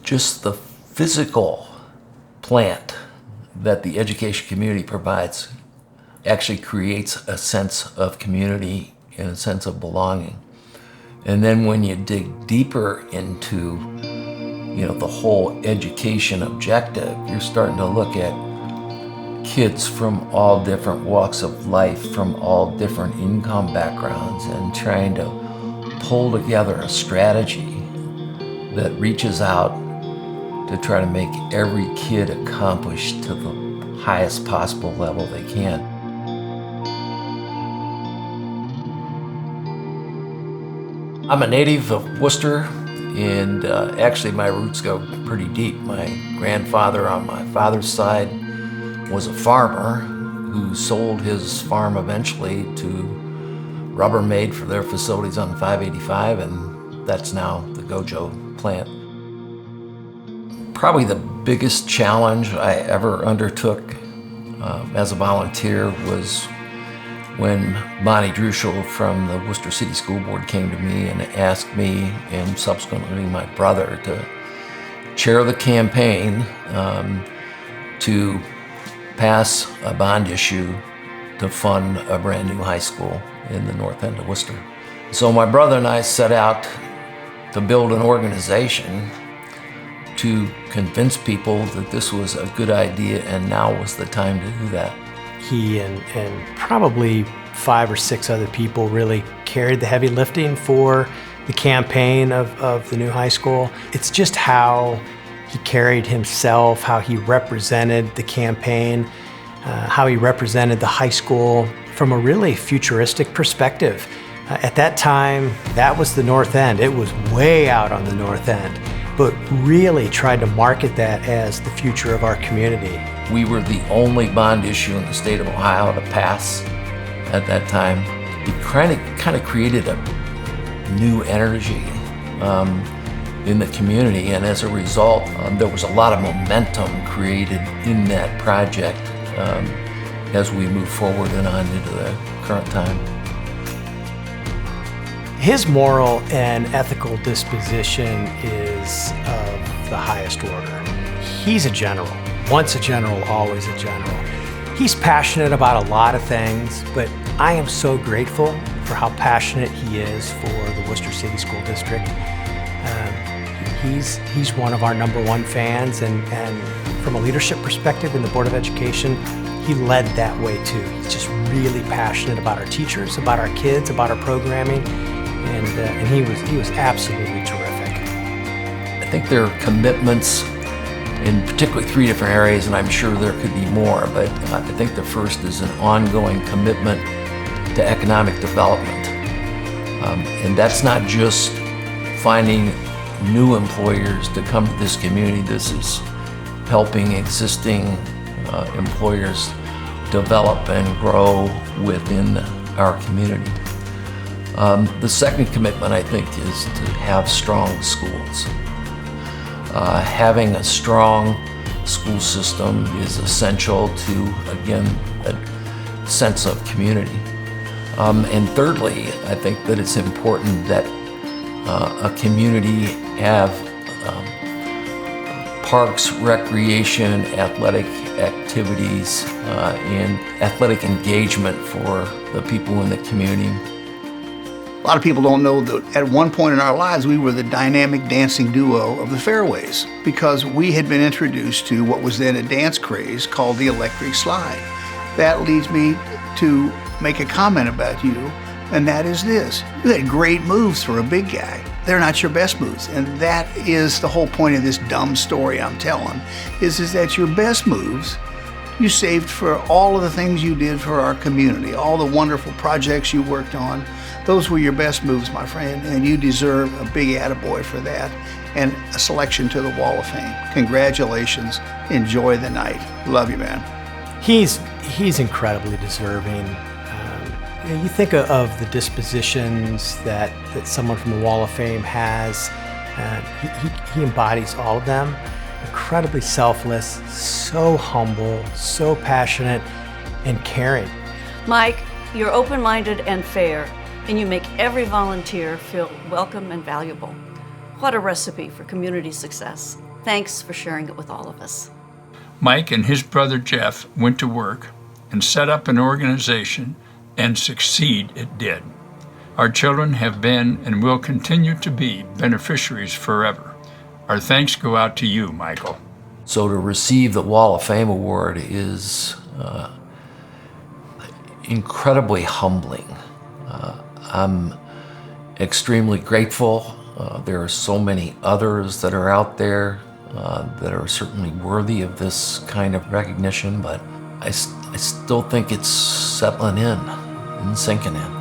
just the physical plant that the education community provides actually creates a sense of community and a sense of belonging. And then when you dig deeper into, the whole education objective, you're starting to look at kids from all different walks of life, from all different income backgrounds, and trying to pull together a strategy that reaches out to try to make every kid accomplish to the highest possible level they can. I'm a native of Worcester, and actually my roots go pretty deep. My grandfather on my father's side was a farmer who sold his farm eventually to Rubbermaid for their facilities on 585, and that's now the Gojo plant. Probably the biggest challenge I ever undertook as a volunteer was when Bonnie Druschel from the Worcester City School Board came to me and asked me, and subsequently my brother, to chair the campaign to pass a bond issue to fund a brand new high school in the north end of Worcester. So my brother and I set out to build an organization to convince people that this was a good idea and now was the time to do that. He and probably 5 or 6 other people really carried the heavy lifting for the campaign of the new high school. It's just how he carried himself, how he represented the campaign, how he represented the high school from a really futuristic perspective. At that time, that was the north end. It was way out on the north end, but really tried to market that as the future of our community. We were the only bond issue in the state of Ohio to pass at that time. It kind of created a new energy in the community, and as a result, there was a lot of momentum created in that project as we move forward and on into the current time. His moral and ethical disposition is of the highest order. He's a general. Once a general, always a general. He's passionate about a lot of things, but I am so grateful for how passionate he is for the Worcester City School District. He's one of our #1 fans, and from a leadership perspective in the Board of Education, he led that way too. He's just really passionate about our teachers, about our kids, about our programming, and he was absolutely terrific. I think there are commitments in particularly 3 different areas, and I'm sure there could be more, but I think the first is an ongoing commitment to economic development. And that's not just finding new employers to come to this community. This is helping existing employers develop and grow within our community. The second commitment, I think, is to have strong schools. Having a strong school system is essential to, again, a sense of community. And thirdly, I think that it's important that a community have parks, recreation, athletic activities, and athletic engagement for the people in the community. A lot of people don't know that at one point in our lives, we were the dynamic dancing duo of the Fairways because we had been introduced to what was then a dance craze called the electric slide. That leads me to make a comment about you, and that is this. You had great moves for a big guy. They're not your best moves, and that is the whole point of this dumb story I'm telling, is that your best moves you saved for all of the things you did for our community, all the wonderful projects you worked on. Those were your best moves, my friend, and you deserve a big attaboy for that and a selection to the Wall of Fame. Congratulations. Enjoy the night. Love you, man. He's incredibly deserving. You think of the dispositions that someone from the Wall of Fame has. He embodies all of them. Incredibly selfless, so humble, so passionate, and caring. Mike, you're open-minded and fair, and you make every volunteer feel welcome and valuable. What a recipe for community success. Thanks for sharing it with all of us. Mike and his brother Jeff went to work and set up an organization, and succeed it did. Our children have been and will continue to be beneficiaries forever. Our thanks go out to you, Michael. So to receive the Wall of Fame award is incredibly humbling. I'm extremely grateful. There are so many others that are out there that are certainly worthy of this kind of recognition, but I still think it's settling in and sinking in.